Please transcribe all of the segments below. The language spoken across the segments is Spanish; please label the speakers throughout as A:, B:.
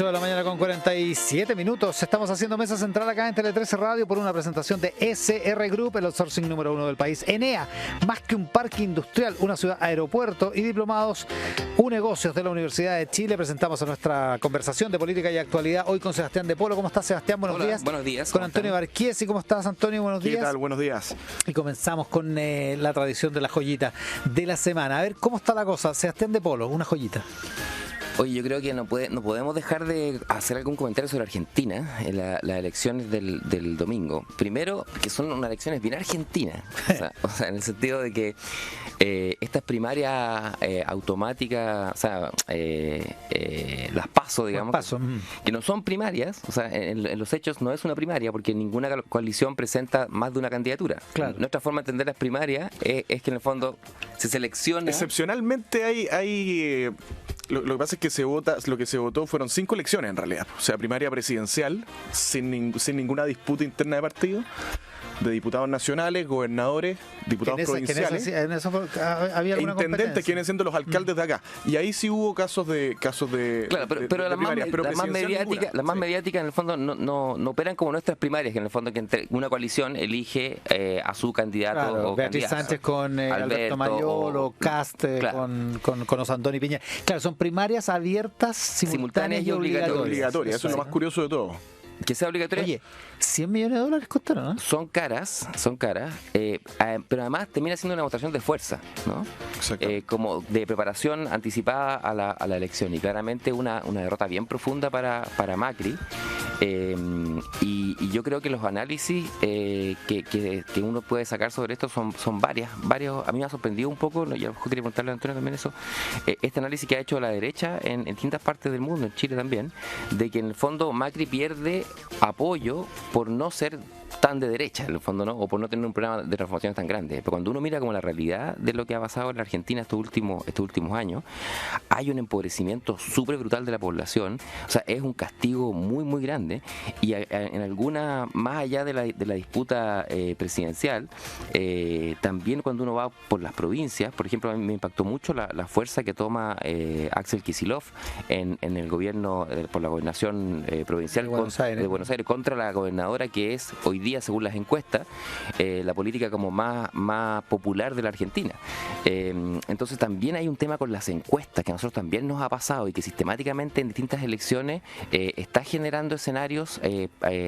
A: 8 de la mañana con 47 minutos. Estamos haciendo mesa central acá en Tele 13 Radio por una presentación de SR Group, el outsourcing número 1 del país. Enea, más que un parque industrial, una ciudad aeropuerto y diplomados negocios de la Universidad de Chile. Presentamos a nuestra conversación de política y actualidad hoy con Sebastián de Polo. ¿Cómo estás, Sebastián? Buenos días.
B: Buenos días.
A: Con Antonio Barquiesi. ¿Cómo estás, Antonio? Buenos días.
C: ¿Qué tal? Buenos días.
A: Y comenzamos con la tradición de la joyita de la semana. A ver, ¿cómo está la cosa? Sebastián de Polo, una joyita.
B: Oye, yo creo que no podemos dejar de hacer algún comentario sobre Argentina en las elecciones del domingo. Primero, que son unas elecciones bien argentinas. O sea, en el sentido de que estas primarias automáticas, o sea, las PASO, digamos, que no son primarias, o sea, en los hechos no es una primaria porque ninguna coalición presenta más de una candidatura.
A: Claro.
B: Nuestra forma de entender las primarias es que en el fondo se selecciona.
C: Excepcionalmente hay lo que pasa es que lo que se votó fueron 5 elecciones en realidad. O sea, primaria presidencial, sin ninguna disputa interna de partido, de diputados nacionales, gobernadores, diputados provinciales,
A: había
C: e intendentes que vienen siendo los alcaldes de acá. Y ahí sí hubo casos de
B: claro, pero las más mediáticas en el fondo no operan como nuestras primarias, que en el fondo que entre una coalición elige a su candidato.
A: Claro,
B: o
A: Beatriz Sánchez con Alberto Mayol o Cast con Osandón y Piñera. Claro, son primarias abiertas, simultáneas y obligatorias.
C: Eso es lo más curioso de todo.
B: Que sea obligatoria.
A: Oye, $100 millones costaron, ¿no?
B: Son caras, pero además termina siendo una demostración de fuerza, ¿no? Como de preparación anticipada a la elección, y claramente una derrota bien profunda para Macri. Y yo creo que los análisis que uno puede sacar sobre esto son varios. A mí me ha sorprendido un poco, yo quería preguntarle a Antonio también eso, este análisis que ha hecho la derecha en distintas partes del mundo, en Chile también, de que en el fondo Macri pierde apoyo por no ser tan de derecha, en el fondo, ¿no? O por no tener un programa de transformación tan grande. Pero cuando uno mira como la realidad de lo que ha pasado en la Argentina estos últimos años, hay un empobrecimiento súper brutal de la población. O sea, es un castigo muy, muy grande. Y en alguna, más allá de la disputa presidencial, también cuando uno va por las provincias, por ejemplo, a mí me impactó mucho la fuerza que toma Axel Kicillof en el gobierno, por la gobernación provincial de Buenos Aires contra la gobernadora, que es hoy día, según las encuestas, la política como más popular de la Argentina. Entonces también hay un tema con las encuestas que a nosotros también nos ha pasado y que sistemáticamente en distintas elecciones está generando escenarios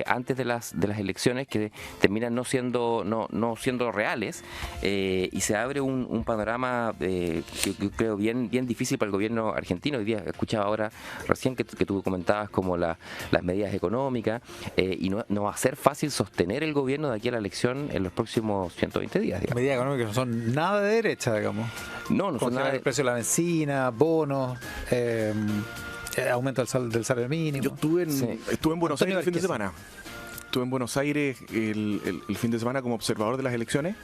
B: antes de las elecciones que terminan no siendo reales, y se abre un panorama que yo creo bien difícil para el gobierno argentino. Hoy día escuchaba ahora recién que tú comentabas como las medidas económicas, y no va a ser fácil sostener el gobierno de aquí a la elección en los próximos 120 días. Digamos.
A: Medidas económicas no son nada de derecha, digamos.
B: No son nada.
A: El precio de la benzina, bonos, aumento del salario mínimo.
C: Yo estuve en Buenos Aires el fin de semana. Estuve en Buenos Aires el fin de semana como observador de las elecciones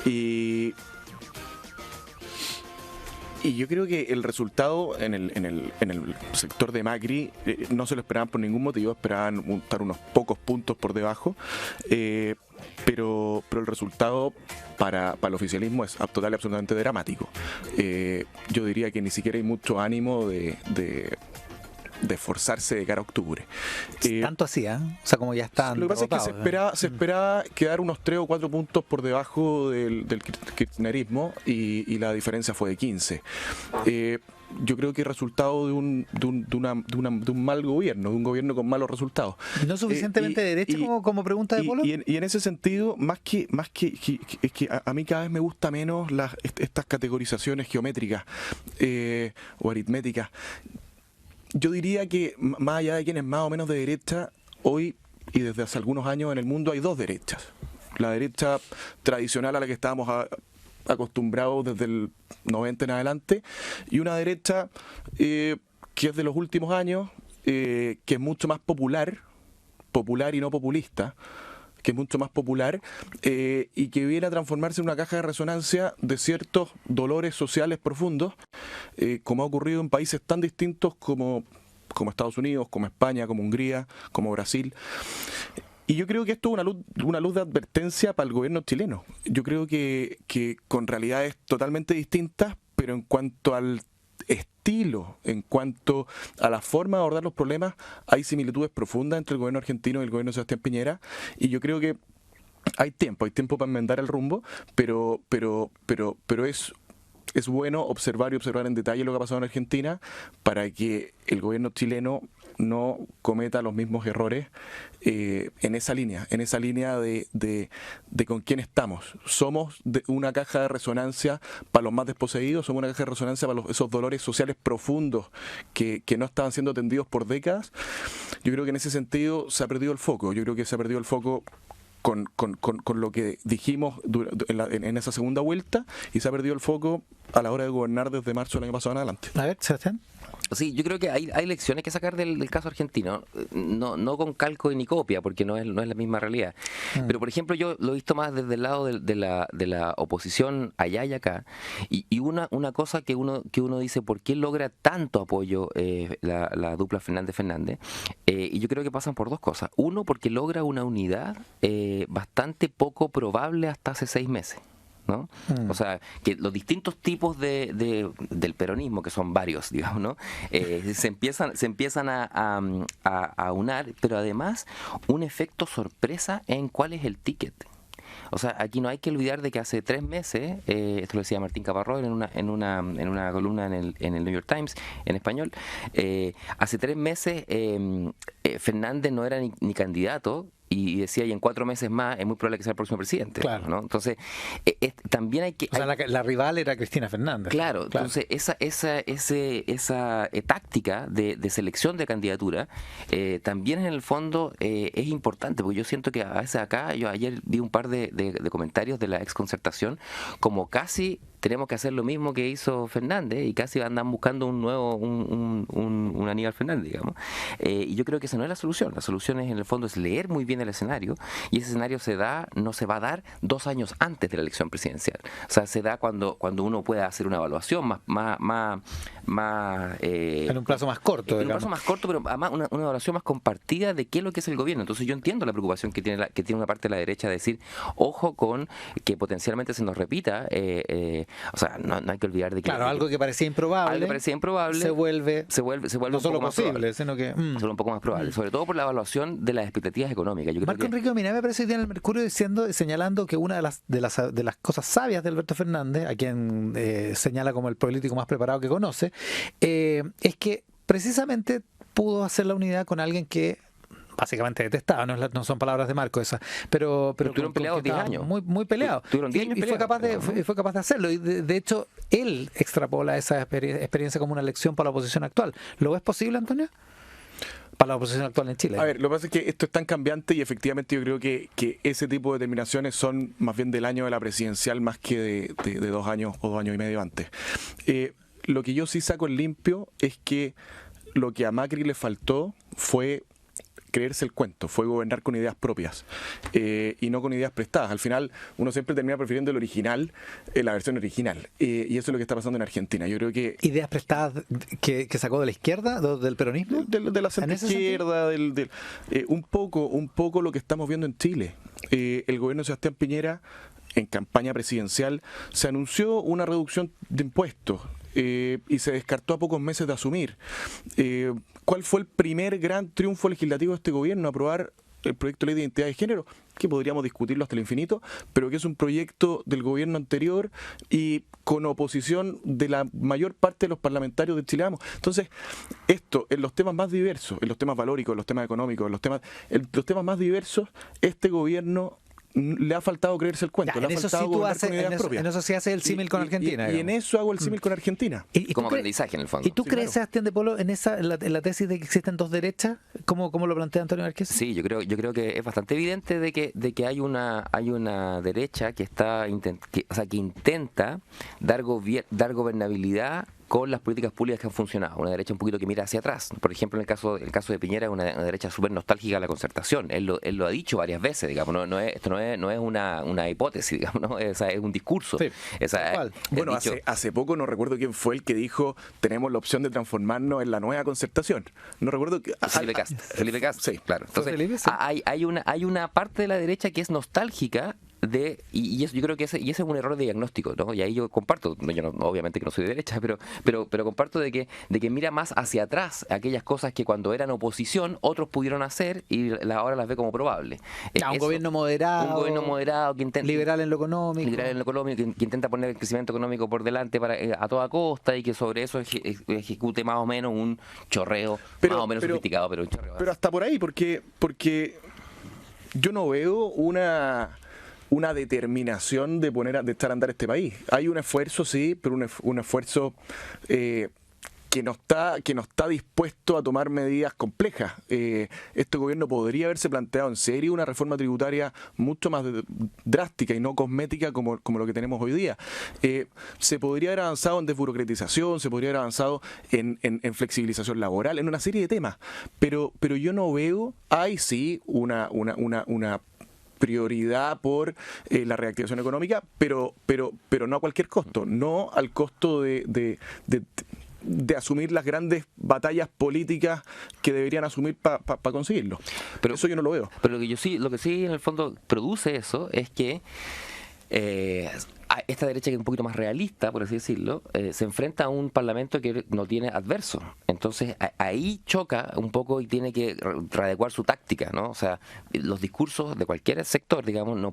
C: y yo creo que el resultado en el sector de Macri no se lo esperaban por ningún motivo, esperaban estar unos pocos puntos por debajo, pero el resultado para el oficialismo es total y absolutamente dramático. Yo diría que ni siquiera hay mucho ánimo de esforzarse de cara a octubre.
A: Tanto así, ¿eh? O sea, como ya están.
C: Lo que pasa es que se esperaba quedar unos 3 o 4 puntos por debajo del kirchnerismo y la diferencia fue de 15. Yo creo que es resultado de un mal gobierno, de un gobierno con malos resultados.
A: ¿No suficientemente derecha como pregunta de Polo?
C: Y en ese sentido, más que es que a mí cada vez me gusta menos estas categorizaciones geométricas o aritméticas. Yo diría que más allá de quien es más o menos de derecha, hoy y desde hace algunos años en el mundo hay 2 derechas. La derecha tradicional a la que estábamos acostumbrados desde el 90 en adelante, y una derecha que es de los últimos años, que es mucho más popular y no populista, que es mucho más popular y que viene a transformarse en una caja de resonancia de ciertos dolores sociales profundos, como ha ocurrido en países tan distintos como Estados Unidos, como España, como Hungría, como Brasil. Y yo creo que esto es una luz de advertencia para el gobierno chileno. Yo creo que con realidades totalmente distintas, pero en cuanto al estilo, en cuanto a la forma de abordar los problemas, hay similitudes profundas entre el gobierno argentino y el gobierno de Sebastián Piñera, y yo creo que hay tiempo para enmendar el rumbo, pero es bueno observar en detalle lo que ha pasado en Argentina para que el gobierno chileno no cometa los mismos errores en esa línea de con quién estamos. Somos una caja de resonancia para los más desposeídos, somos una caja de resonancia para esos dolores sociales profundos que no estaban siendo atendidos por décadas. Yo creo que en ese sentido se ha perdido el foco. Yo creo que se ha perdido el foco con lo que dijimos en esa segunda vuelta, y se ha perdido el foco a la hora de gobernar desde marzo del año pasado en adelante.
A: A ver, Sebastián.
B: Sí, yo creo que hay lecciones que sacar del caso argentino, no con calco ni copia, porque no es la misma realidad. Pero, por ejemplo, yo lo he visto más desde el lado de la oposición allá y acá, y una cosa que uno dice, ¿por qué logra tanto apoyo la dupla Fernández-Fernández? Y yo creo que pasan por dos cosas. Uno, porque logra una unidad bastante poco probable hasta hace 6 meses. ¿No? O sea, que los distintos tipos del peronismo, que son varios, digamos, ¿no? Se empiezan a unar, pero además un efecto sorpresa en cuál es el ticket. O sea, aquí no hay que olvidar de que hace 3 meses, esto lo decía Martín Caparrós en una columna en el New York Times en español, hace 3 meses Fernández no era ni candidato, y decía, y en 4 meses más es muy probable que sea el próximo presidente.
A: Claro.
B: ¿No? Entonces, también hay que...
A: O sea, la rival era Cristina Fernández.
B: Claro, entonces esa táctica de selección de candidatura también en el fondo es importante, porque yo siento que a veces acá, yo ayer vi un par de comentarios de la exconcertación, como casi tenemos que hacer lo mismo que hizo Fernández, y casi andan buscando un nuevo, un Aníbal Fernández, digamos. Y yo creo que esa no es la solución. La solución en el fondo es leer muy bien el escenario, y ese escenario no se va a dar 2 años antes de la elección presidencial. O sea, se da cuando uno pueda hacer una evaluación
A: en un plazo más corto.
B: En un plazo más corto, pero además una evaluación más compartida de qué es lo que es el gobierno. Entonces yo entiendo la preocupación que tiene una parte de la derecha de decir, ojo con que potencialmente se nos repita. O sea, no hay que olvidar de que...
A: Claro, algo que parecía improbable se vuelve no solo posible, sino que...
B: solo un poco más probable, sobre todo por la evaluación de las expectativas económicas.
A: Marco Enrique Mina me parece que tiene el Mercurio señalando que una de las cosas sabias de Alberto Fernández, a quien señala como el político más preparado que conoce, es que precisamente pudo hacer la unidad con alguien que básicamente detestaba, no son palabras de Marco esas, pero
B: estuvieron peleados 10 años.
A: Muy peleados.
B: Y
A: fue capaz de hacerlo. Y de hecho, él extrapola esa experiencia como una lección para la oposición actual. ¿Lo ves posible, Antonio? Para la oposición actual en Chile.
C: A ver, lo que pasa es que esto es tan cambiante, y efectivamente yo creo que ese tipo de determinaciones son más bien del año de la presidencial más que de 2 años o 2 años y medio antes. Lo que yo sí saco en limpio es que lo que a Macri le faltó fue creerse el cuento, fue gobernar con ideas propias y no con ideas prestadas. Al final uno siempre termina prefiriendo el original, la versión original, y eso es lo que está pasando en Argentina. Yo creo que...
A: ¿Ideas prestadas que sacó de la izquierda, del peronismo?
C: De la centroizquierda, un poco lo que estamos viendo en Chile. El gobierno de Sebastián Piñera, en campaña presidencial, se anunció una reducción de impuestos y se descartó a pocos meses de asumir. ¿Cuál fue el primer gran triunfo legislativo de este gobierno? Aprobar el proyecto de ley de identidad de género, que podríamos discutirlo hasta el infinito, pero que es un proyecto del gobierno anterior y con oposición de la mayor parte de los parlamentarios de Chile Vamos. Entonces, esto, en los temas más diversos, en los temas valóricos, en los temas económicos, en los temas más diversos, este gobierno le ha faltado creerse el cuento, le ha faltado gobernar con ideas propias.
A: En eso sí hace el símil con Argentina.
C: Y en eso hago el símil con Argentina.
B: Como aprendizaje, en el fondo.
A: ¿Y tú crees, Sebastián de Polo, en la tesis de que existen 2 derechas? ¿Cómo lo plantea Antonio Márquez?
B: Sí, yo creo que es bastante evidente de que hay una derecha que que intenta dar gobernabilidad con las políticas públicas que han funcionado. Una derecha un poquito que mira hacia atrás. Por ejemplo, en el caso de Piñera, una derecha súper nostálgica de la concertación. Él lo ha dicho varias veces, digamos. Esto no es una hipótesis, digamos, ¿no? Es un discurso. Sí,
C: bueno, hace poco no recuerdo quién fue el que dijo, tenemos la opción de transformarnos en la nueva concertación. No recuerdo que...
B: Felipe Cast.
C: Sí,
B: claro. Entonces, hay una parte de la derecha que es nostálgica y eso, yo creo que ese es un error de diagnóstico, ¿no? Y ahí yo comparto, obviamente que no soy de derecha, pero comparto de que mira más hacia atrás aquellas cosas que cuando eran oposición otros pudieron hacer y ahora las ve como probable.
A: Un gobierno moderado,
B: que intenta,
A: liberal en lo económico,
B: que intenta poner el crecimiento económico por delante a toda costa y que sobre eso ejecute más o menos un chorreo más o menos sofisticado, pero un chorreo.
C: Pero hasta por ahí, porque yo no veo una determinación de echar a andar este país. Hay un esfuerzo, sí, pero un esfuerzo que no está dispuesto a tomar medidas complejas. Este gobierno podría haberse planteado en serio una reforma tributaria mucho más drástica y no cosmética como lo que tenemos hoy día. Se podría haber avanzado en desburocratización, se podría haber avanzado en flexibilización laboral, en una serie de temas. Pero yo no veo, hay sí una prioridad por la reactivación económica, pero no a cualquier costo, no al costo de asumir las grandes batallas políticas que deberían asumir para conseguirlo. Pero eso yo no lo veo.
B: Pero lo que sí en el fondo produce eso es que esta derecha, que es un poquito más realista, por así decirlo, se enfrenta a un parlamento que no tiene adverso. Entonces ahí choca un poco y tiene que readecuar su táctica, ¿no? O sea, los discursos de cualquier sector, digamos, no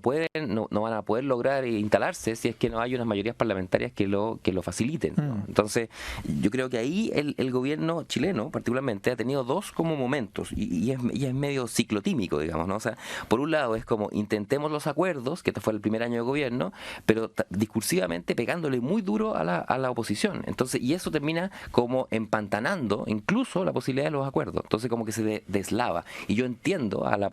B: van a poder lograr instalarse si es que no hay unas mayorías parlamentarias que lo faciliten, ¿no? Entonces yo creo que ahí el gobierno chileno particularmente ha tenido dos como momentos y es medio ciclotímico, digamos, ¿no? O sea, por un lado es como intentemos los acuerdos, que este fue el primer año de gobierno, pero discursivamente pegándole muy duro a la oposición. Entonces, y eso termina como empantanando incluso la posibilidad de los acuerdos. Entonces como que se deslava. Y yo entiendo a la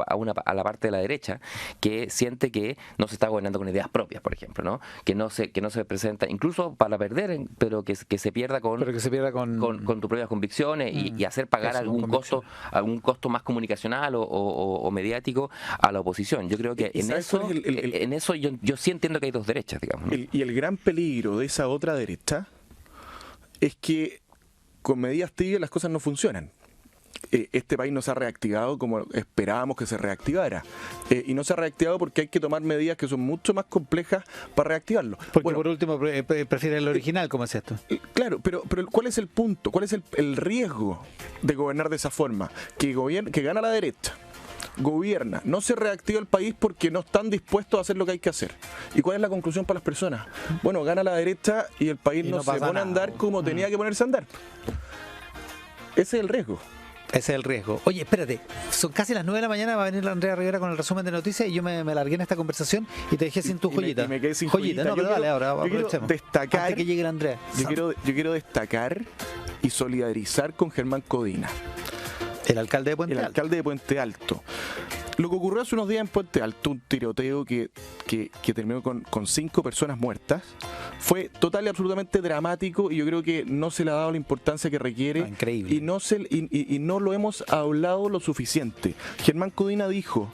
B: parte de la derecha que siente que no se está gobernando con ideas propias, por ejemplo, ¿no? Que no se presenta, incluso para perder, pero que se pierda con tus propias convicciones y hacer pagar algún costo más comunicacional o mediático a la oposición. Yo creo que en eso yo sí entiendo que hay dos derechas, digamos, ¿no?
C: Y el gran peligro de esa otra derecha es que con medidas tibias las cosas no funcionan. Este país no se ha reactivado como esperábamos que se reactivara. Y no se ha reactivado porque hay que tomar medidas que son mucho más complejas para reactivarlo.
A: Porque por último prefiere el original, ¿cómo es esto?
C: Claro, pero ¿cuál es el punto? ¿Cuál es el riesgo de gobernar de esa forma? Que gana la derecha. Gobierna, no se reactiva el país porque no están dispuestos a hacer lo que hay que hacer. ¿Y cuál es la conclusión para las personas? Bueno, gana la derecha y el país no se pone a andar como tenía que ponerse a andar. Ese es el riesgo.
A: Ese es el riesgo. Oye, espérate, son casi las 9 de la mañana, va a venir la Andrea Rivera con el resumen de noticias y yo me largué en esta conversación y te dejé sin tu joyita.
C: Y me quedé sin
A: joyita. No, pero dale, ahora
C: aprovechemos. Quiero destacar,
A: antes que llegue la Andrea.
C: Yo quiero destacar y solidarizar con Germán Codina.
A: El alcalde de Puente Alto.
C: El alcalde de Puente Alto. Lo que ocurrió hace unos días en Puente Alto, un tiroteo que terminó con 5 personas muertas, fue total y absolutamente dramático y yo creo que no se le ha dado la importancia que requiere.
A: Increíble.
C: Y no lo hemos hablado lo suficiente. Germán Codina dijo,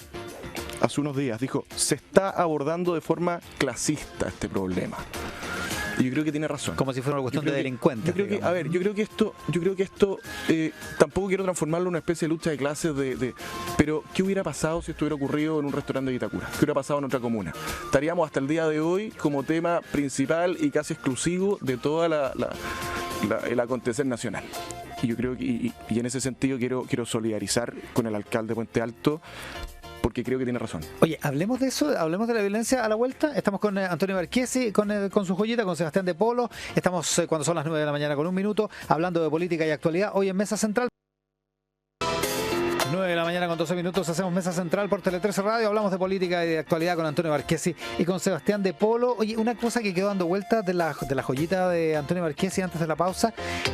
C: hace unos días, se está abordando de forma clasista este problema. Y yo creo que tiene razón.
A: Como si fuera una cuestión de delincuentes.
C: Yo creo que esto tampoco quiero transformarlo en una especie de lucha de clases pero ¿qué hubiera pasado si esto hubiera ocurrido en un restaurante de Vitacura? ¿Qué hubiera pasado en otra comuna? Estaríamos hasta el día de hoy como tema principal y casi exclusivo de toda el acontecer nacional. Y yo creo que y en ese sentido quiero solidarizar con el alcalde de Puente Alto, porque creo que tiene razón. Oye,
A: hablemos de eso, hablemos de la violencia a la vuelta. Estamos con Antonio Marchesi, con su joyita, con Sebastián de Polo. Estamos cuando son las 9 de la mañana con 1 minuto, hablando de política y actualidad. Hoy en Mesa Central. 9 de la mañana con 12 minutos, hacemos Mesa Central por Tele 13 Radio, hablamos de política y de actualidad con Antonio Marchesi y con Sebastián de Polo. Oye, una cosa que quedó dando vueltas de la joyita de Antonio Marchesi antes de la pausa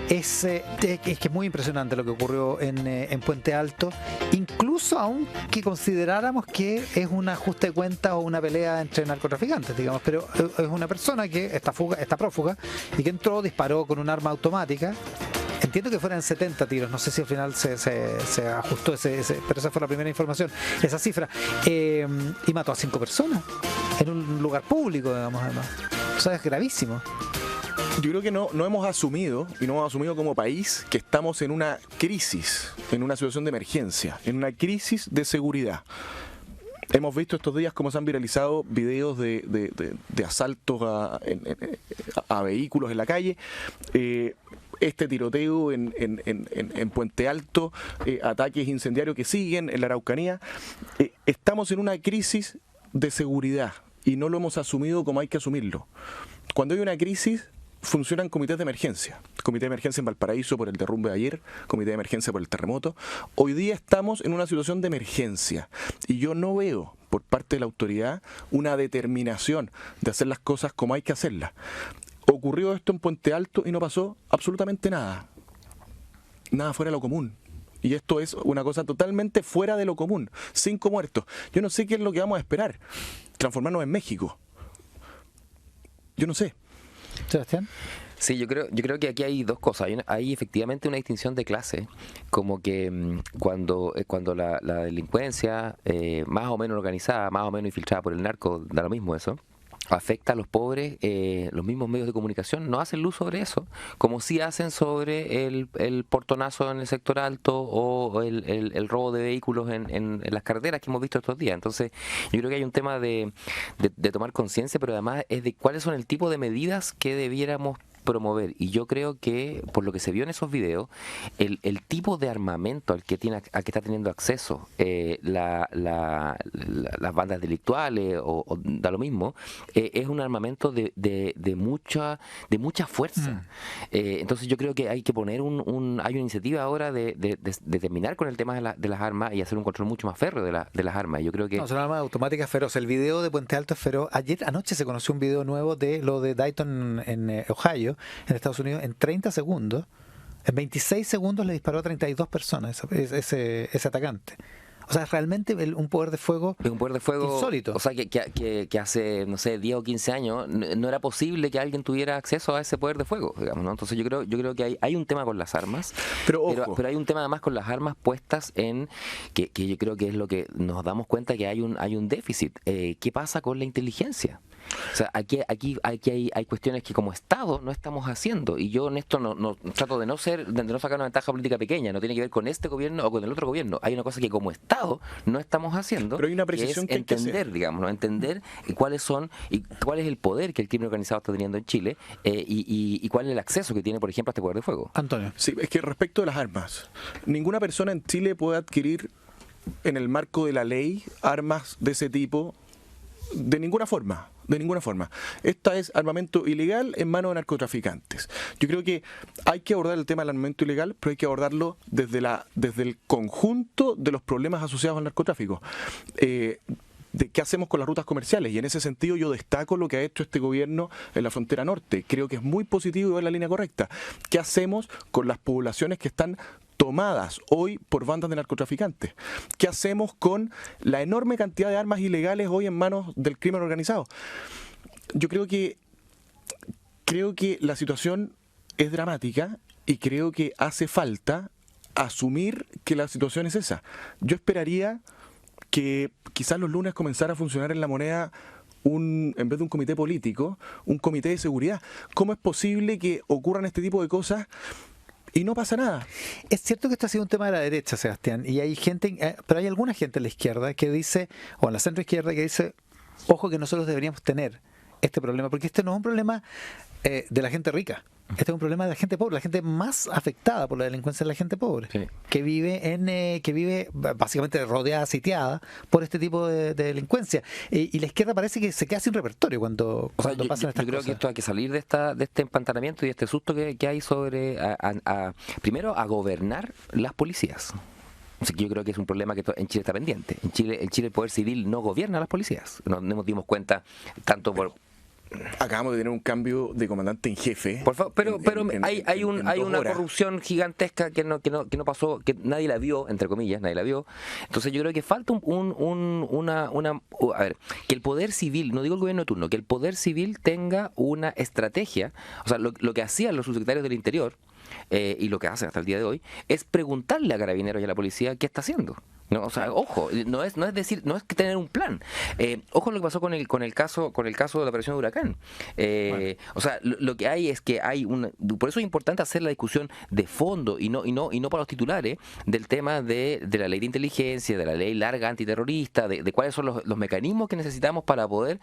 A: es que es muy impresionante lo que ocurrió en Puente Alto, incluso aunque consideráramos que es un ajuste de cuentas o una pelea entre narcotraficantes, digamos, pero es una persona que está prófuga y que entró, disparó con un arma automática. Entiendo que fueran 70 tiros, no sé si al final se ajustó pero esa fue la primera información, esa cifra, y mató a 5 personas en un lugar público, digamos, además. O sea, es gravísimo.
C: Yo creo que no hemos asumido, y no hemos asumido como país, que estamos en una crisis, en una situación de emergencia, en una crisis de seguridad. Hemos visto estos días cómo se han viralizado videos de asaltos a vehículos en la calle. Este tiroteo en Puente Alto, ataques incendiarios que siguen en la Araucanía. Estamos en una crisis de seguridad y no lo hemos asumido como hay que asumirlo. Cuando hay una crisis, funcionan comités de emergencia. Comité de emergencia en Valparaíso por el derrumbe de ayer, comité de emergencia por el terremoto. Hoy día estamos en una situación de emergencia y yo no veo por parte de la autoridad una determinación de hacer las cosas como hay que hacerlas. Ocurrió esto en Puente Alto y no pasó absolutamente nada. Nada fuera de lo común. Y esto es una cosa totalmente fuera de lo común. 5 muertos. Yo no sé qué es lo que vamos a esperar. Transformarnos en México. Yo no sé.
A: Sebastián.
B: Sí, yo creo que aquí hay dos cosas. Hay efectivamente una distinción de clase, como que cuando la delincuencia más o menos organizada, más o menos infiltrada por el narco, da lo mismo eso, afecta a los pobres, los mismos medios de comunicación no hacen luz sobre eso, como sí hacen sobre el portonazo en el sector alto o el robo de vehículos en las carreteras que hemos visto estos días. Entonces, yo creo que hay un tema de tomar conciencia, pero además es de cuáles son el tipo de medidas que debiéramos promover. Y yo creo que, por lo que se vio en esos videos, el tipo de armamento al que está teniendo acceso las bandas delictuales o da lo mismo, es un armamento de mucha fuerza. Entonces yo creo que hay que poner hay una iniciativa ahora de terminar con el tema de las armas y hacer un control mucho más férreo de las armas. Yo creo que
A: No, son armas automáticas feroz. El video de Puente Alto es feroz. Anoche se conoció un video nuevo de lo de Dayton en Ohio, en Estados Unidos, en 30 segundos. En 26 segundos le disparó a 32 personas ese atacante. O sea, es realmente un poder de fuego,
B: es un poder de fuego
A: insólito.
B: O sea, que hace, no sé, 10 o 15 años no era posible que alguien tuviera acceso a ese poder de fuego, digamos, ¿no? Entonces yo creo que hay un tema con las armas, pero hay un tema además con las armas puestas en que yo creo que es lo que nos damos cuenta que hay un déficit. ¿Qué pasa con la inteligencia? O sea, aquí hay cuestiones que como Estado no estamos haciendo, y yo en esto no trato de no sacar una ventaja política pequeña, no tiene que ver con este gobierno o con el otro gobierno. Hay una cosa que como Estado no estamos haciendo,
C: pero hay una precisión que es
B: entender, digamos, ¿no? Entender cuál es el poder que el crimen organizado está teniendo en Chile, y cuál es el acceso que tiene, por ejemplo, a este poder de fuego.
A: Antonio.
C: Sí, es que respecto de las armas, ninguna persona en Chile puede adquirir en el marco de la ley armas de ese tipo de ninguna forma. De ninguna forma. Esta es armamento ilegal en manos de narcotraficantes. Yo creo que hay que abordar el tema del armamento ilegal, pero hay que abordarlo desde el conjunto de los problemas asociados al narcotráfico. De qué hacemos con las rutas comerciales, y en ese sentido yo destaco lo que ha hecho este gobierno en la frontera norte. Creo que es muy positivo y va en la línea correcta. ¿Qué hacemos con las poblaciones que están tomadas hoy por bandas de narcotraficantes? ¿Qué hacemos con la enorme cantidad de armas ilegales hoy en manos del crimen organizado? Yo creo que la situación es dramática y creo que hace falta asumir que la situación es esa. Yo esperaría que quizás los lunes comenzara a funcionar en La Moneda en vez de un comité político, un comité de seguridad. ¿Cómo es posible que ocurran este tipo de cosas y no pasa nada?
A: Es cierto que esto ha sido un tema de la derecha, Sebastián, y hay gente, pero hay alguna gente en la izquierda que dice, o en la centro izquierda que dice, ojo que nosotros deberíamos tener este problema, porque este no es un problema de la gente rica. Este es un problema de la gente pobre. La gente más afectada por la delincuencia es la gente pobre, sí, que vive básicamente rodeada, sitiada por este tipo de delincuencia. Y la izquierda parece que se queda sin repertorio cuando pasan estas cosas.
B: Yo creo que esto hay que salir de este empantanamiento y de este susto que hay sobre, primero, a gobernar las policías. O sea, que yo creo que es un problema que en Chile está pendiente. En Chile el poder civil no gobierna a las policías. Nos dimos cuenta tanto por...
C: Acabamos de tener un cambio de comandante en jefe.
B: Por favor, pero hay una corrupción gigantesca que no pasó, que nadie la vio, entre comillas, nadie la vio. Entonces yo creo que falta a ver, que el poder civil, no digo el gobierno de turno, que el poder civil tenga una estrategia. O sea, lo que hacían los subsecretarios del Interior, y lo que hacen hasta el día de hoy, es preguntarle a Carabineros y a la policía qué está haciendo. No, o sea, ojo, no es decir, no es que tener un plan. Ojo lo que pasó con el caso de la operación de Huracán. Bueno. O sea, lo que hay es que hay por eso es importante hacer la discusión de fondo y no para los titulares del tema de la ley de inteligencia, de la ley larga antiterrorista, de cuáles son los mecanismos que necesitamos para poder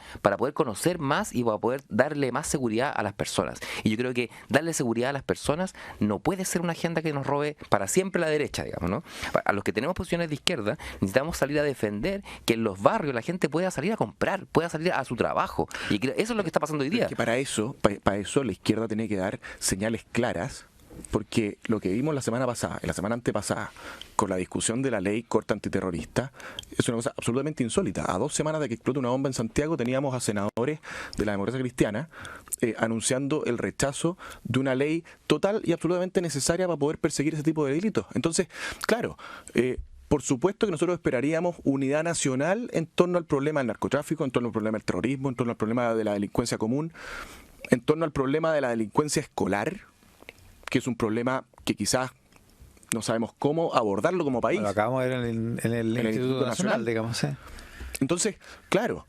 B: conocer más y para poder darle más seguridad a las personas. Y yo creo que darle seguridad a las personas no puede ser una agenda que nos robe para siempre la derecha, digamos, ¿no? A los que tenemos posiciones de izquierda necesitamos salir a defender que en los barrios la gente pueda salir a comprar, pueda salir a su trabajo. Y eso es lo que está pasando hoy día.
C: Es que para eso la izquierda tiene que dar señales claras, porque lo que vimos la semana pasada y la semana antepasada con la discusión de la ley corta antiterrorista es una cosa absolutamente insólita. A 2 semanas de que explote una bomba en Santiago teníamos a senadores de la democracia cristiana anunciando el rechazo de una ley total y absolutamente necesaria para poder perseguir ese tipo de delitos. Entonces, claro, por supuesto que nosotros esperaríamos unidad nacional en torno al problema del narcotráfico, en torno al problema del terrorismo, en torno al problema de la delincuencia común, en torno al problema de la delincuencia escolar, que es un problema que quizás no sabemos cómo abordarlo como país.
A: Lo acabamos de ver en el Instituto Nacional, digamos. ¿Sí?
C: Entonces, claro,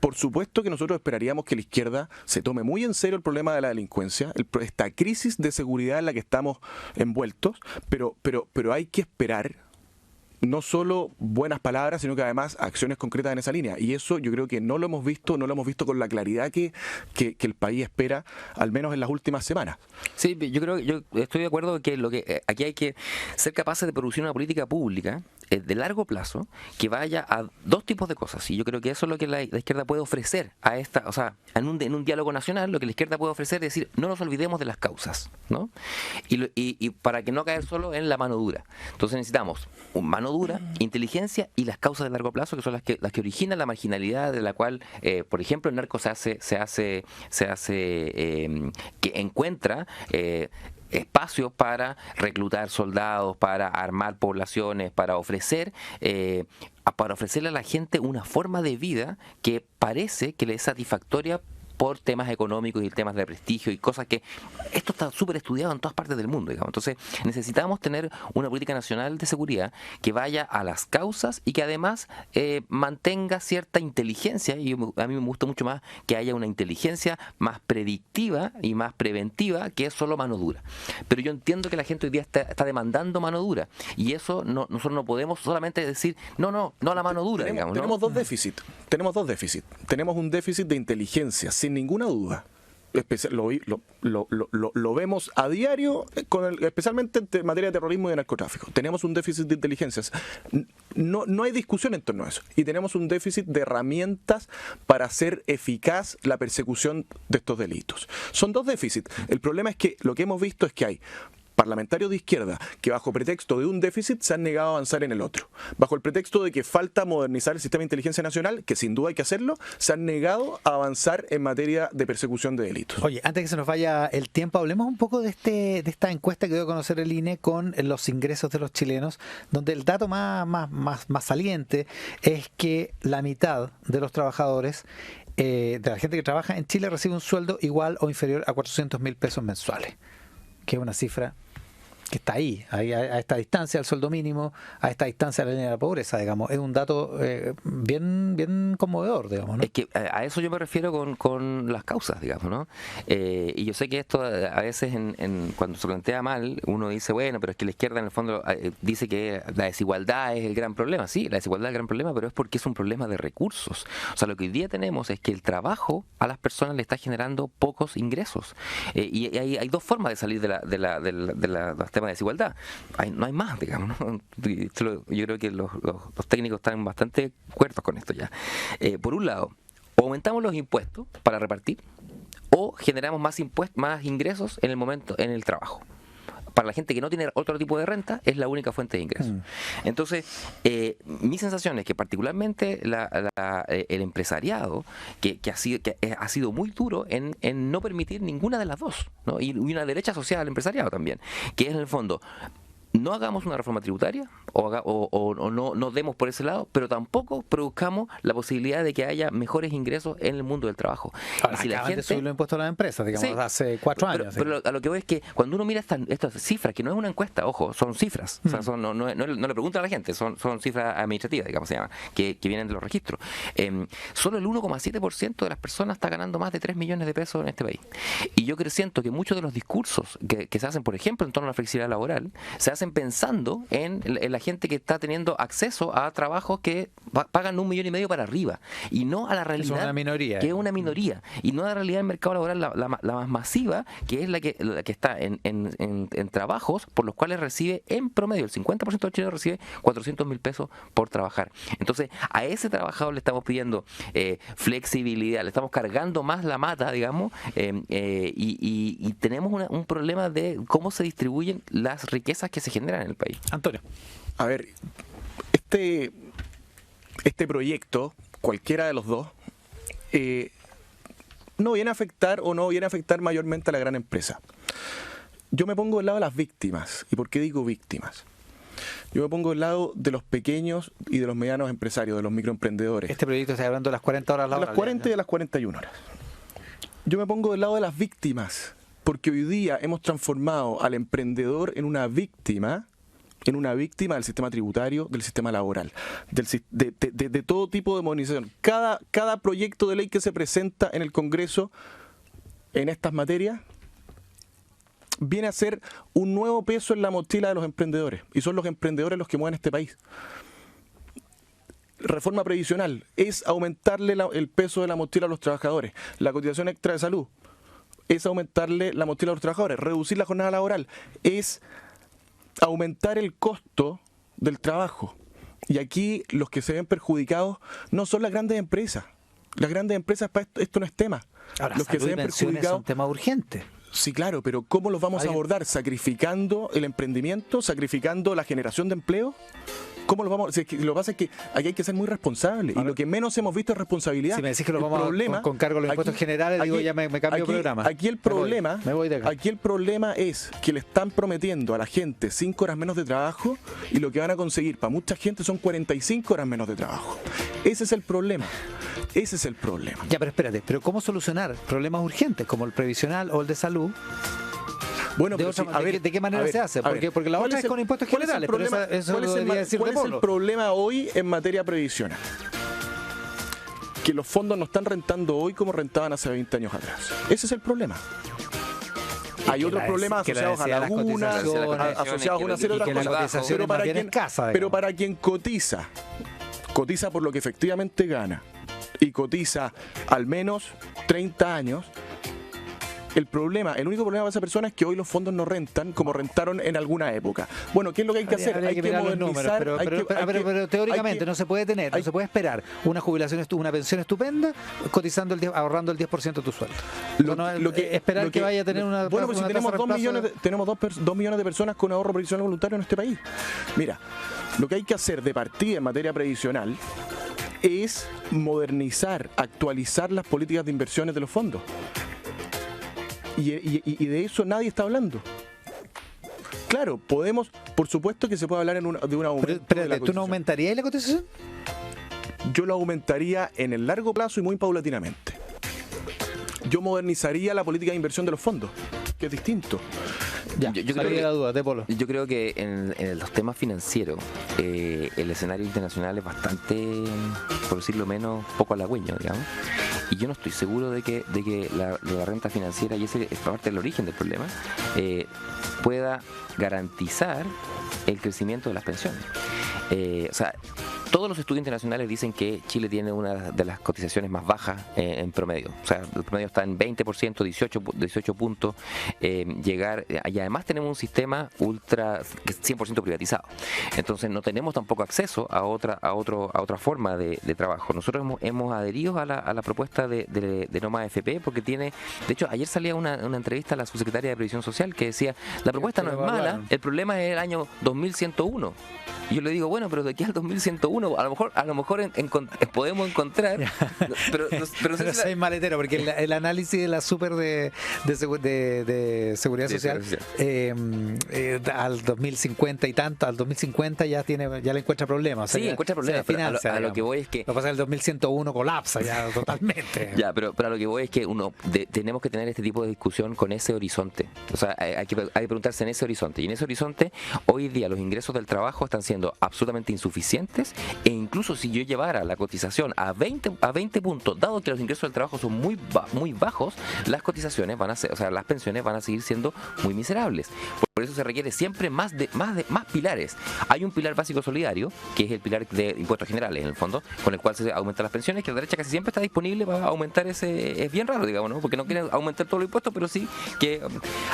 C: por supuesto que nosotros esperaríamos que la izquierda se tome muy en serio el problema de la delincuencia, esta crisis de seguridad en la que estamos envueltos, pero hay que esperar no solo buenas palabras, sino que además acciones concretas en esa línea. Y eso yo creo que no lo hemos visto con la claridad que el país espera, al menos en las últimas semanas.
B: Sí, yo estoy de acuerdo que aquí hay que ser capaces de producir una política pública de largo plazo que vaya a 2 tipos de cosas. Y yo creo que eso es lo que la izquierda puede ofrecer a esta, o sea, en un diálogo nacional, lo que la izquierda puede ofrecer es decir, no nos olvidemos de las causas, ¿no? Y para que no caer solo en la mano dura. Entonces necesitamos mano dura, inteligencia y las causas de largo plazo, que son las que originan la marginalidad de la cual, por ejemplo, el narco que encuentra espacios para reclutar soldados, para armar poblaciones, para ofrecerle a la gente una forma de vida que parece que le es satisfactoria por temas económicos y temas de prestigio y cosas que esto está súper estudiado en todas partes del mundo, digamos. Entonces necesitamos tener una política nacional de seguridad que vaya a las causas y que además mantenga cierta inteligencia, y a mí me gusta mucho más que haya una inteligencia más predictiva y más preventiva que es solo mano dura. Pero yo entiendo que la gente hoy día está demandando mano dura y eso nosotros no podemos solamente decir no a la mano dura, digamos, ¿no?
C: Tenemos dos déficits. Tenemos un déficit de inteligencia, sin ninguna duda. Lo vemos a diario, especialmente en materia de terrorismo y de narcotráfico. Tenemos un déficit de inteligencias. No hay discusión en torno a eso. Y tenemos un déficit de herramientas para hacer eficaz la persecución de estos delitos. Son 2 déficits. El problema es que lo que hemos visto es que hay parlamentarios de izquierda que bajo pretexto de un déficit se han negado a avanzar en el otro. Bajo el pretexto de que falta modernizar el sistema de inteligencia nacional, que sin duda hay que hacerlo, se han negado a avanzar en materia de persecución de delitos.
A: Oye, antes que se nos vaya el tiempo, hablemos un poco de esta encuesta que dio a conocer el INE con los ingresos de los chilenos, donde el dato más saliente es que la mitad de los trabajadores, de la gente que trabaja en Chile, recibe un sueldo igual o inferior a 400.000 pesos mensuales, que es una cifra que está ahí a esta distancia del sueldo mínimo, a esta distancia de la línea de la pobreza, digamos. Es un dato bien conmovedor, digamos, ¿no?
B: Es que a eso yo me refiero con las causas, digamos, ¿no? Y yo sé que esto a veces cuando se plantea mal, uno dice, bueno, pero es que la izquierda en el fondo dice que la desigualdad es el gran problema. Sí, la desigualdad es el gran problema, pero es porque es un problema de recursos. O sea, lo que hoy día tenemos es que el trabajo a las personas le está generando pocos ingresos. Y hay 2 formas de salir de los temas de desigualdad. No hay más, digamos, ¿no? Yo creo que los técnicos están bastante cuerdos con esto ya. Por un lado, o aumentamos los impuestos para repartir, o generamos más ingresos en el trabajo. Para la gente que no tiene otro tipo de renta, es la única fuente de ingresos. Entonces, mi sensación es que particularmente el empresariado que ha sido muy duro en no permitir ninguna de las 2, ¿no? Y una derecha asociada al empresariado también, que es en el fondo no hagamos una reforma tributaria o no demos por ese lado, pero tampoco produzcamos la posibilidad de que haya mejores ingresos en el mundo del trabajo.
A: Ahora,
B: Y si la
A: acaban de
B: gente
A: subir los impuestos a las empresas, digamos,
B: Sí,
A: hace 4 años.
B: pero a lo que voy es que cuando uno mira estas cifras, que no es una encuesta, ojo, son cifras, o sea, no le preguntan a la gente, son cifras administrativas, digamos, se llama, que vienen de los registros. Solo el 1,7% de las personas está ganando más de 3 millones de pesos en este país. Y yo siento que muchos de los discursos que se hacen, por ejemplo, en torno a la flexibilidad laboral, se hacen pensando en la gente que está teniendo acceso a trabajos que pagan 1,5 millones para arriba, y no a la realidad,
A: es una minoría,
B: que es una minoría, y no a la realidad del mercado laboral, la más masiva, que es la que está en trabajos por los cuales recibe en promedio, el 50% de los chilenos recibe 400.000 pesos por trabajar. Entonces, a ese trabajador le estamos pidiendo flexibilidad, le estamos cargando más la mata, digamos, y tenemos un problema de cómo se distribuyen las riquezas que se generan en el país.
A: Antonio.
C: A ver, este proyecto, cualquiera de los dos, no viene a afectar mayormente a la gran empresa. Yo me pongo del lado de las víctimas. ¿Y por qué digo víctimas? Yo me pongo del lado de los pequeños y de los medianos empresarios, de los microemprendedores.
A: Este proyecto está hablando de las 40 horas laborales.
C: De las 40 y de las 41 horas. Yo me pongo del lado de las víctimas, porque hoy día hemos transformado al emprendedor en una víctima del sistema tributario, del sistema laboral, de todo tipo de modernización. Cada proyecto de ley que se presenta en el Congreso en estas materias viene a ser un nuevo peso en la mochila de los emprendedores, y son los emprendedores los que mueven este país. Reforma previsional es aumentarle el peso de la mochila a los trabajadores. La cotización extra de salud es aumentarle la mochila a los trabajadores. Reducir la jornada laboral es aumentar el costo del trabajo. Y aquí los que se ven perjudicados no son las grandes empresas. Las grandes empresas, para esto no es tema.
A: Ahora,
C: los que se ven perjudicados
A: es un tema urgente.
C: Sí, claro, pero ¿cómo los vamos a abordar? ¿Sacrificando el emprendimiento? ¿Sacrificando la generación de empleo? ¿Cómo los vamos? Lo que pasa es que aquí hay que ser muy responsable, y lo que menos hemos visto es responsabilidad.
A: Si me decís que lo vamos con cargo a los impuestos generales, digo, ya me cambio de programa.
C: Aquí el problema,
A: me voy de acá.
C: Aquí el problema es que le están prometiendo a la gente 5 horas menos de trabajo, y lo que van a conseguir para mucha gente son 45 horas menos de trabajo. Ese es el problema. Ese es el problema.
A: Ya, pero espérate, ¿pero cómo solucionar problemas urgentes como el previsional o el de salud?
C: Bueno,
A: ¿De qué manera se hace? Porque la otra es con impuestos generales, pero eso lo debería decir
C: ¿cuál es el problema hoy en materia previsional? Que los fondos no están rentando hoy como rentaban hace 20 años atrás. Ese es el problema. Hay otros problemas asociados a lagunas, asociados a una serie de otras cosas. Pero para quien cotiza por lo que efectivamente gana, y cotiza al menos 30 años, el único problema para esa persona es que hoy los fondos no rentan como rentaron en alguna época. Bueno, ¿qué es lo que hay que hacer? Hay que modernizar.
A: Pero teóricamente no se puede tener, no se puede esperar una jubilación, una pensión estupenda cotizando ahorrando el 10% de tu sueldo. Esperar que vaya a tener una.
C: Bueno, pues si tenemos 2 millones de personas con ahorro previsional voluntario en este país. Mira, lo que hay que hacer de partida en materia previsional es modernizar, actualizar las políticas de inversiones de los fondos. Y de eso nadie está hablando. Claro, por supuesto que se puede hablar de un aumento.
A: Pero ¿tú no aumentarías la cotización?
C: Yo lo aumentaría en el largo plazo y muy paulatinamente. Yo modernizaría la política de inversión de los fondos, que es distinto.
A: Ya, yo
B: creo que en los temas financieros el escenario internacional es bastante, por decirlo menos, poco halagüeño, digamos. Y yo no estoy seguro de que la renta financiera, y ese es parte del origen del problema, pueda garantizar el crecimiento de las pensiones. O sea, todos los estudios internacionales dicen que Chile tiene una de las cotizaciones más bajas en promedio. O sea, el promedio está en 20%, 18 puntos. Y además tenemos un sistema ultra 100% privatizado. Entonces no tenemos tampoco acceso a otra forma de trabajo. Nosotros hemos adherido a la propuesta de no más AFP, porque de hecho, ayer salía una entrevista a la subsecretaria de Previsión Social que decía, la propuesta no es mala, el problema es el año 2101. Y yo le digo, bueno, pero de aquí al 2101, a lo mejor podemos encontrar, pero no sé
A: Pero
B: si
A: soy maletero, porque el análisis de la super de seguridad social al 2050 y tanto, al 2050 ya le encuentra problemas.
B: Sí, encuentra problemas, pero a lo que voy es que...
A: Lo que pasa es que el 2101 colapsa ya totalmente.
B: Ya, pero a lo que voy es que tenemos que tener este tipo de discusión con ese horizonte. O sea, hay que preguntarse en ese horizonte. Y en ese horizonte, hoy día los ingresos del trabajo están siendo absolutamente insuficientes, e incluso si yo llevara la cotización a 20 puntos, dado que los ingresos del trabajo son muy bajos, las cotizaciones las pensiones van a seguir siendo muy miserables. Por eso se requiere siempre más pilares. Hay un pilar básico solidario, que es el pilar de impuestos generales, en el fondo, con el cual se aumentan las pensiones, que la derecha casi siempre está disponible para aumentar ese. Es bien raro, digamos, ¿no? Porque no quieren aumentar todos los impuestos, pero sí que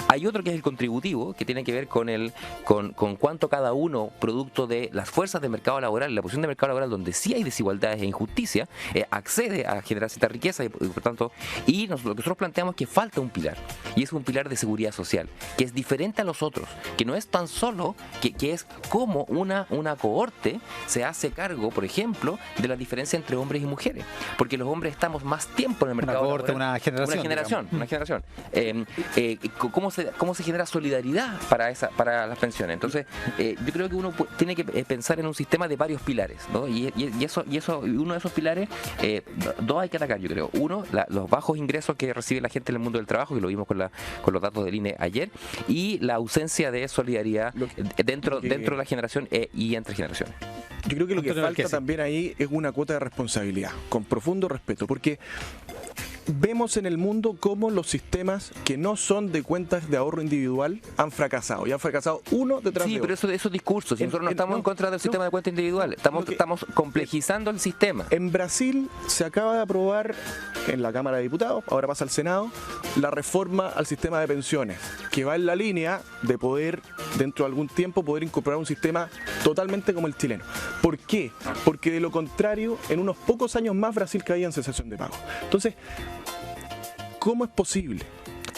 B: hay otro que es el contributivo, que tiene que ver con cuánto cada uno, producto de las fuerzas del mercado laboral, la posición del mercado laboral, donde sí hay desigualdades e injusticia, accede a generar cierta riqueza y por tanto, lo que nosotros planteamos es que falta un pilar, y es un pilar de seguridad social, que es diferente a los otros, que no es tan solo que es como una cohorte se hace cargo, por ejemplo, de la diferencia entre hombres y mujeres, porque los hombres estamos más tiempo en el mercado
A: cohorte,
B: laboral. Una generación. ¿Cómo se genera solidaridad para las pensiones? Entonces, yo creo que uno tiene que pensar en un sistema de varios pilares, ¿no? Y uno de esos pilares, dos hay que atacar, yo creo. Uno, los bajos ingresos que recibe la gente en el mundo del trabajo, que lo vimos con los datos del INE ayer, y la ausencia de solidaridad dentro de la generación y entre generaciones.
C: Yo creo que lo que falta también ahí es una cuota de responsabilidad, con profundo respeto, porque vemos en el mundo cómo los sistemas que no son de cuentas de ahorro individual han fracasado, y han fracasado uno detrás de otro.
B: Sí, pero esos discursos, nosotros no estamos en contra del sistema de cuenta individual, estamos complejizando el sistema.
C: En Brasil se acaba de aprobar en la Cámara de Diputados, ahora pasa al Senado, la reforma al sistema de pensiones, que va en la línea de poder, dentro de algún tiempo, poder incorporar un sistema totalmente como el chileno. ¿Por qué? Porque de lo contrario, en unos pocos años más Brasil caía en cesación de pago. Entonces, ¿cómo es posible?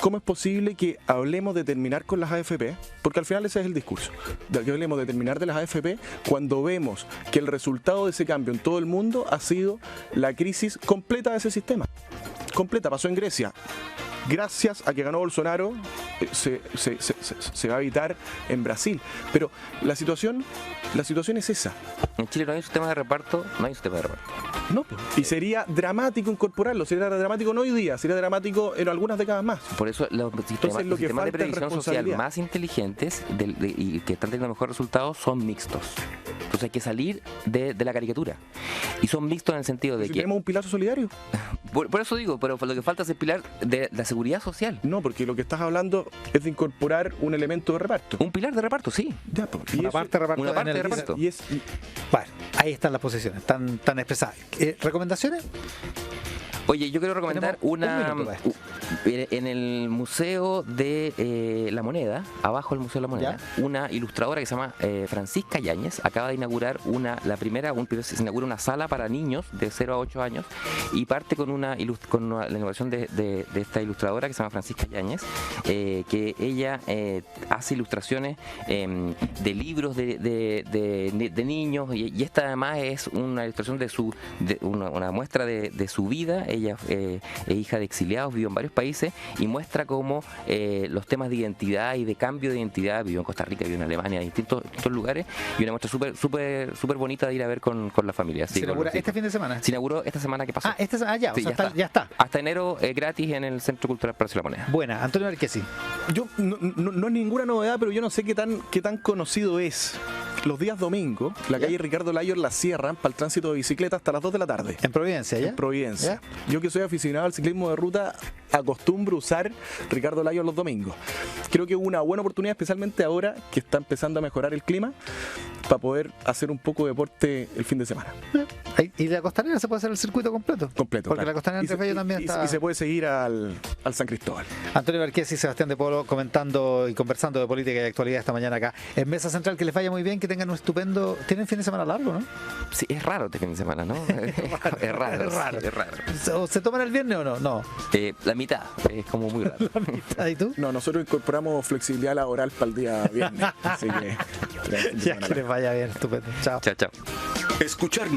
C: ¿Cómo es posible que hablemos de terminar con las AFP? Porque al final ese es el discurso, de que hablemos de terminar de las AFP cuando vemos que el resultado de ese cambio en todo el mundo ha sido la crisis completa de ese sistema. Completa, pasó en Grecia. Gracias a que ganó Bolsonaro, se va a evitar en Brasil. Pero la situación es esa.
B: En Chile no hay un sistema de reparto,
C: No, y sería dramático incorporarlo, sería dramático no hoy día, sería dramático en algunas décadas más.
B: Por eso los sistemas de previsión social más inteligentes y que están teniendo mejores resultados son mixtos. Entonces hay que salir de la caricatura. Y son mixtos en el sentido de que...
C: ¿Tenemos un pilar solidario?
B: Por eso digo, pero lo que falta es el pilar de la seguridad social.
C: No, porque lo que estás hablando es de incorporar un elemento de reparto.
B: Un pilar de reparto, sí.
C: Ya, pues,
A: una parte de reparto. Bueno, ahí están las posiciones, tan expresadas. ¿Recomendaciones?
B: Oye, yo quiero recomendar en el Museo de la Moneda, abajo del Museo de la Moneda, una ilustradora que se llama Francisca Yáñez, acaba de inaugurar se inaugura una sala para niños de 0 a 8 años, y parte con la inauguración de esta ilustradora que se llama Francisca Yáñez, que ella hace ilustraciones de libros de niños, y esta además es una ilustración una muestra de su vida. Ella es hija de exiliados, vivió en varios países y muestra cómo los temas de identidad y de cambio de identidad, vivió en Costa Rica, vivió en Alemania, en distintos lugares, y una muestra súper bonita de ir a ver con la familia.
A: ¿Se inaugura este fin de semana?
B: Se inauguró esta semana que pasó.
A: Ya, sí, ya está.
B: Hasta enero gratis en el Centro Cultural Palacio de la Moneda.
A: Buena, Antonio Marquesi.
C: Yo no es ninguna novedad, pero yo no sé qué tan conocido es. Los días domingos, la calle Ricardo Lyon la cierran para el tránsito de bicicleta hasta las 2 de la tarde.
A: ¿En Providencia, ya?
C: En Providencia. Yo que soy aficionado al ciclismo de ruta, acostumbro usar Ricardo Lyon los domingos. Creo que es una buena oportunidad, especialmente ahora que está empezando a mejorar el clima, para poder hacer un poco de deporte el fin de semana.
A: ¿Y de la Costanera se puede hacer el circuito completo?
C: Completo,
A: porque
C: claro.
A: La Costanera entre Fello también está...
C: Y se puede seguir al San Cristóbal.
A: Antonio Marquesi y Sebastián de Polo comentando y conversando de política y actualidad esta mañana acá en Mesa Central. Que les vaya muy bien, que tengan un estupendo... Tienen fin de semana largo, ¿no?
B: Sí, es raro este fin de semana, ¿no? Es raro.
A: ¿O se toman el viernes o no? No.
B: La mitad, es como muy raro.
A: ¿La mitad? ¿Y tú?
C: No, nosotros incorporamos flexibilidad laboral para el día viernes. Así que...
A: Ya, que les vaya bien, estupendo. Chao.
B: Chao, chao.
D: Escuchar